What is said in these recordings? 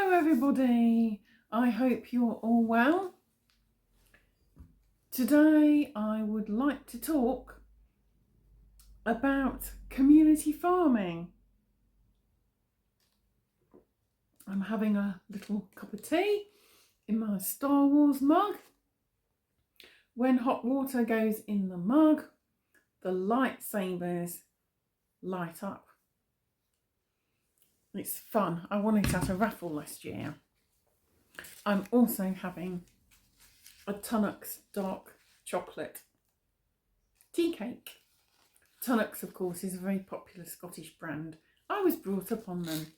Hello everybody, I hope you're all well. Today I would like to talk about community farming. I'm having a little cup of tea in my Star Wars mug. When hot water goes in the mug, the lightsabers light up. It's fun. I won it at a raffle last year. I'm also having a Tunnock's dark chocolate tea cake. Tunnock's, of course, is a very popular Scottish brand. I was brought up on them.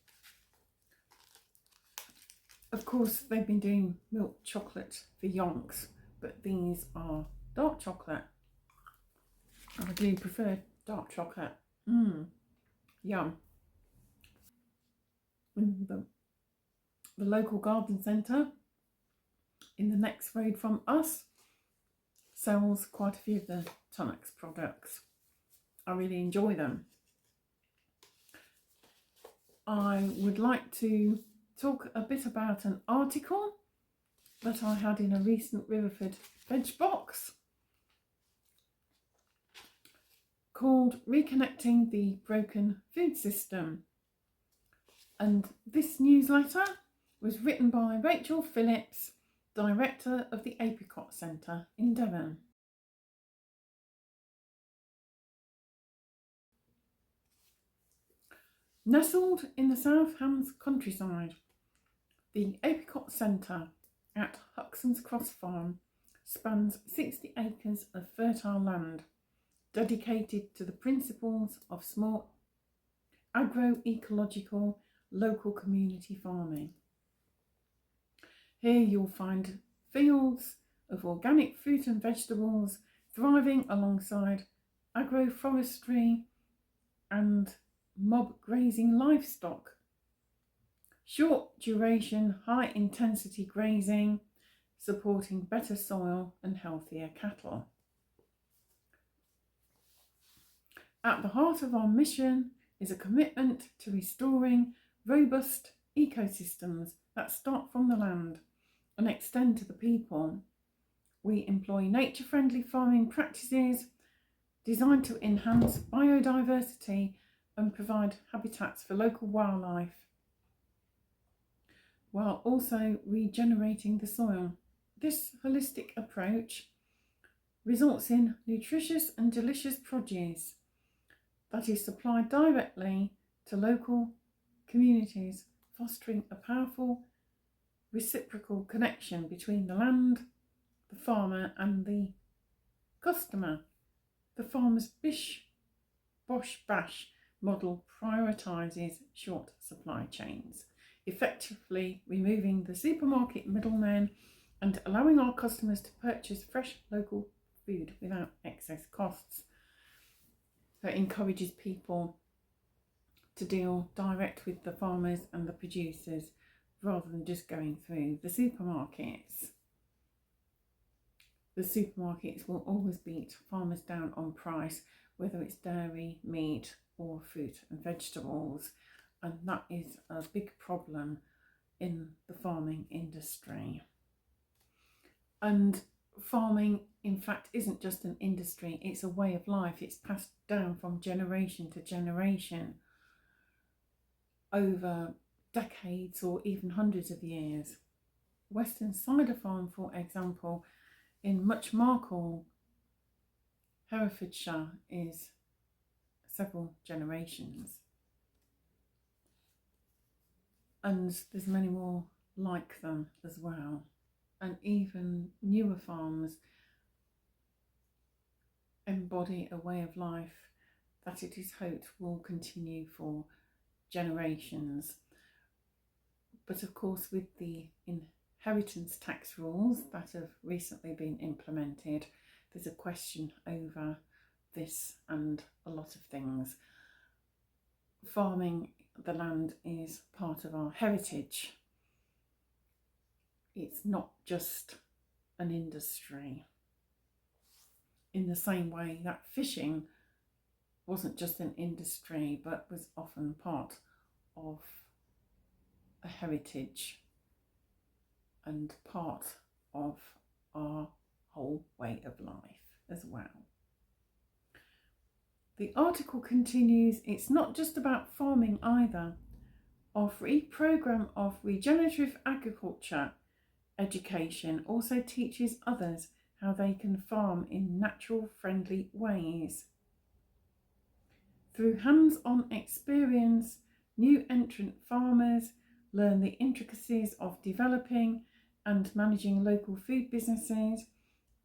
Of course, they've been doing milk chocolate for yonks, but these are dark chocolate. I do prefer dark chocolate. Yum. The local garden centre in the next road from us sells quite a few of the Tunnock's products. I really enjoy them. I would like to talk a bit about an article that I had in a recent Riverford veg box called Reconnecting the Broken Food System. And this newsletter was written by Rachel Phillips, Director of the Apricot Centre in Devon. Nestled in the South Hams countryside, the Apricot Centre at Huxon's Cross Farm spans 60 acres of fertile land dedicated to the principles of small agroecological local community farming. Here you'll find fields of organic fruit and vegetables thriving alongside agroforestry and mob grazing livestock. Short duration, high intensity grazing, supporting better soil and healthier cattle. At the heart of our mission is a commitment to restoring robust ecosystems that start from the land and extend to the people. We employ nature-friendly farming practices designed to enhance biodiversity and provide habitats for local wildlife, while also regenerating the soil. This holistic approach results in nutritious and delicious produce that is supplied directly to local communities, fostering a powerful reciprocal connection between the land, the farmer and the customer. The farmer's bish, bosh, bash model prioritises short supply chains, effectively removing the supermarket middlemen and allowing our customers to purchase fresh local food without excess costs. So it encourages people to deal direct with the farmers and the producers rather than just going through the supermarkets. The supermarkets will always beat farmers down on price, whether it's dairy, meat or fruit and vegetables, and that is a big problem in the farming industry. And farming, in fact, isn't just an industry, it's a way of life. It's passed down from generation to generation over decades or even hundreds of years. Western Cider Farm, for example, in Muchmarkle, Herefordshire, is several generations. And there's many more like them as well. And even newer farms embody a way of life that it is hoped will continue for generations. But of course, with the inheritance tax rules that have recently been implemented, there's a question over this and a lot of things. Farming the land is part of our heritage. It's not just an industry. In the same way that fishing wasn't just an industry but was often part of a heritage and part of our whole way of life as well. The article continues, it's not just about farming either. Our free programme of regenerative agriculture education also teaches others how they can farm in natural, friendly ways. Through hands-on experience, new entrant farmers learn the intricacies of developing and managing local food businesses,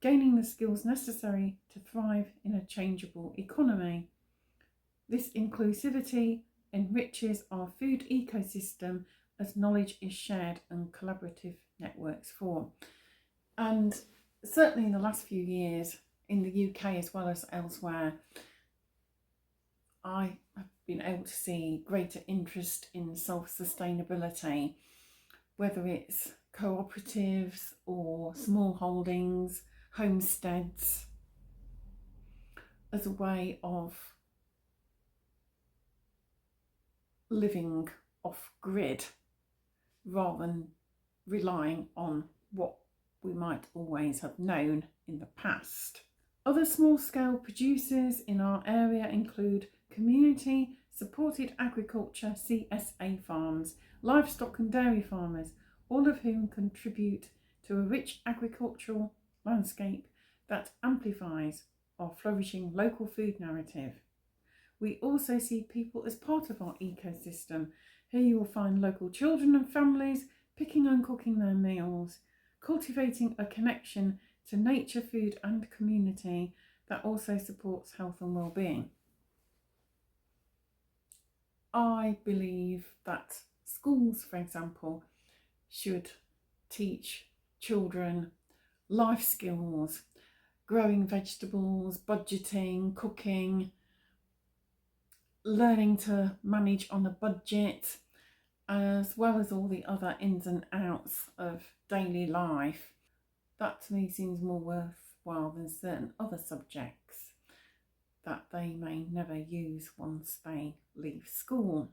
gaining the skills necessary to thrive in a changeable economy. This inclusivity enriches our food ecosystem as knowledge is shared and collaborative networks form. And certainly in the last few years, in the UK as well as elsewhere, I have been able to see greater interest in self-sustainability, whether it's cooperatives or small holdings, homesteads, as a way of living off grid rather than relying on what we might always have known in the past. Other small-scale producers in our area include community supported agriculture CSA farms, livestock and dairy farmers, all of whom contribute to a rich agricultural landscape that amplifies our flourishing local food narrative. We also see people as part of our ecosystem. Here you will find local children and families picking and cooking their meals, cultivating a connection to nature, food and community that also supports health and well-being. I believe that schools, for example, should teach children life skills, growing vegetables, budgeting, cooking, learning to manage on a budget, as well as all the other ins and outs of daily life. That to me seems more worthwhile than certain other subjects that they may never use once they leave school.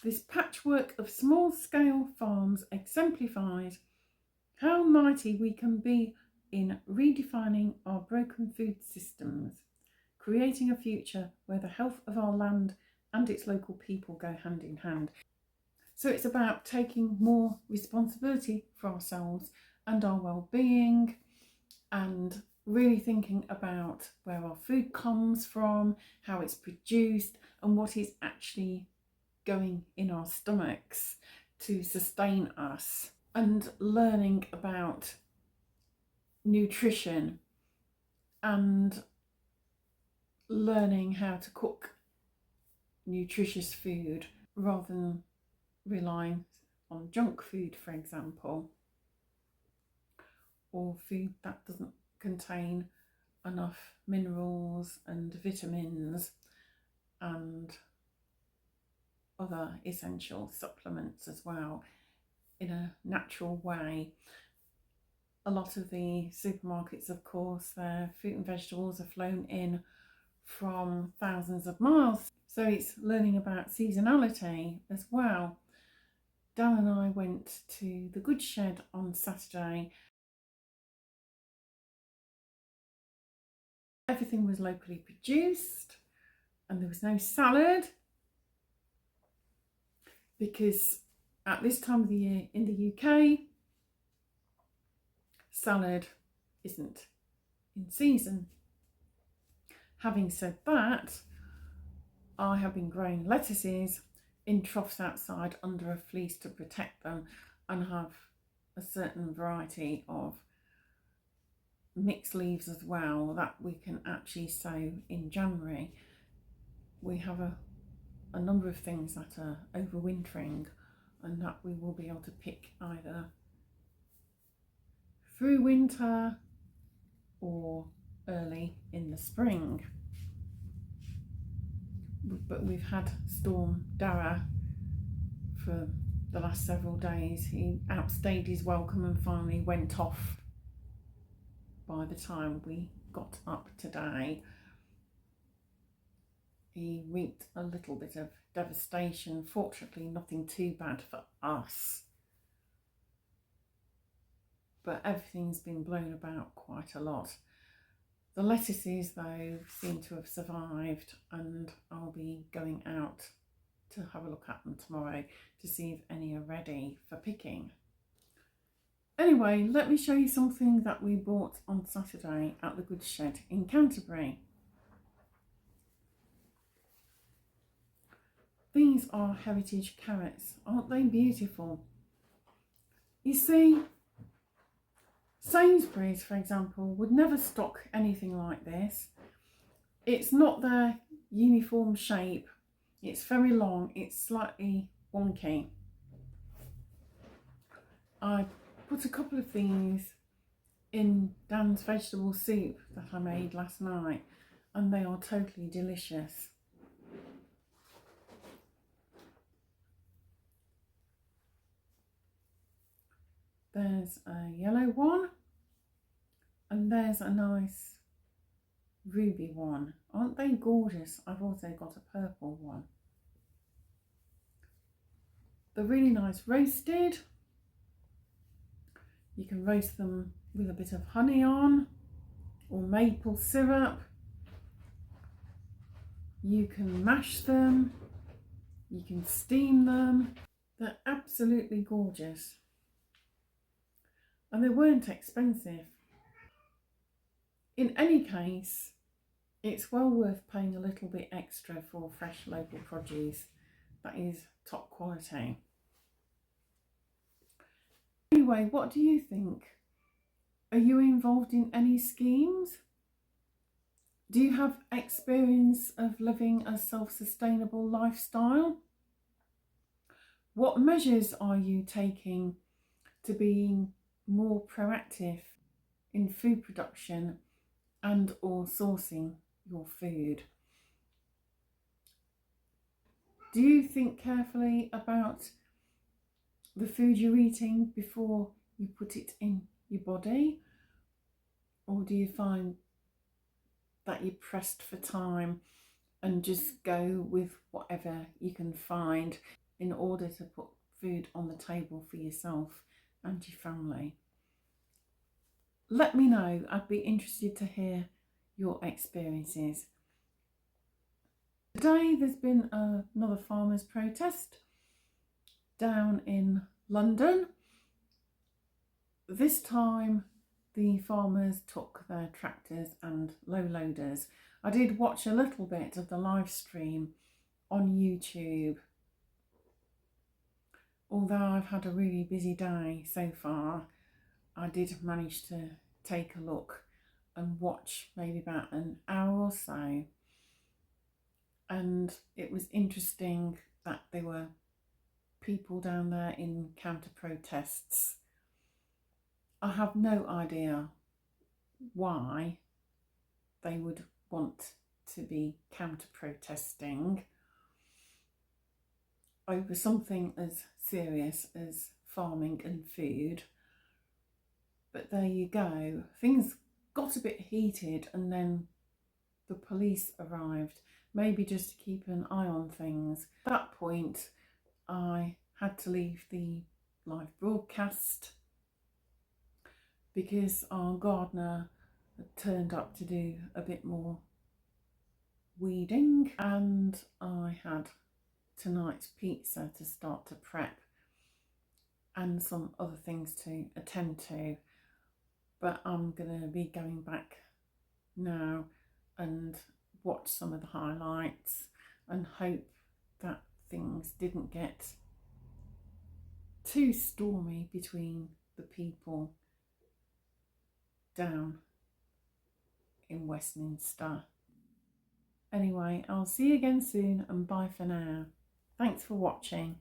This patchwork of small-scale farms exemplifies how mighty we can be in redefining our broken food systems, creating a future where the health of our land and its local people go hand in hand. So it's about taking more responsibility for ourselves and our well-being, and really thinking about where our food comes from, how it's produced, and what is actually going in our stomachs to sustain us, and learning about nutrition and learning how to cook nutritious food rather than relying on junk food, for example, or food that doesn't contain enough minerals and vitamins and other essential supplements as well in a natural way. A lot of the supermarkets, of course, their fruit and vegetables are flown in from thousands of miles, so it's learning about seasonality as well. Dan and I went to the Goods Shed on Saturday. Everything was locally produced and there was no salad, because at this time of the year in the UK, salad isn't in season. Having said that, I have been growing lettuces in troughs outside under a fleece to protect them, and have a certain variety of mixed leaves as well that we can actually sow in January. We have a number of things that are overwintering and that we will be able to pick either through winter or early in the spring. But we've had Storm Dara for the last several days. He outstayed his welcome and finally went off by the time we got up today. he wreaked a little bit of devastation. Fortunately, nothing too bad for us. But everything's been blown about quite a lot. The lettuces, though, seem to have survived, and I'll be going out to have a look at them tomorrow to see if any are ready for picking. Anyway, let me show you something that we bought on Saturday at the goods shed in Canterbury. These are heritage carrots. Aren't they beautiful? You see, Sainsbury's, for example, would never stock anything like this. It's not their uniform shape. It's very long. It's slightly wonky. I put a couple of these in Dan's vegetable soup that I made last night, and they are totally delicious. There's a yellow one, and there's a nice ruby one. Aren't they gorgeous? I've also got a purple one. They're really nice roasted. You can roast them with a bit of honey on or maple syrup. You can mash them. You can steam them. They're absolutely gorgeous. And they weren't expensive. In any case, it's well worth paying a little bit extra for fresh local produce that is top quality. Anyway, what do you think? Are you involved in any schemes? Do you have experience of living a self-sustainable lifestyle? What measures are you taking to be more proactive in food production and or sourcing your food? Do you think carefully about the food you're eating before you put it in your body? Or do you find that you're pressed for time and just go with whatever you can find in order to put food on the table for yourself and your family? Let me know. I'd be interested to hear your experiences. Today there's been another farmers' protest down in London. This time the farmers took their tractors and low loaders. I did watch a little bit of the live stream on YouTube. Although I've had a really busy day so far, I did manage to take a look and watch maybe about an hour or so. And it was interesting that there were people down there in counter protests. I have no idea why they would want to be counter protesting over something as serious as farming and food. But there you go. Things got a bit heated and then the police arrived, maybe just to keep an eye on things. At that point, I had to leave the live broadcast because our gardener had turned up to do a bit more weeding, and I had tonight's pizza to start to prep and some other things to attend to. But I'm going to be going back now and watch some of the highlights and hope that things didn't get too stormy between the people down in Westminster. Anyway, I'll see you again soon, and bye for now. Thanks for watching.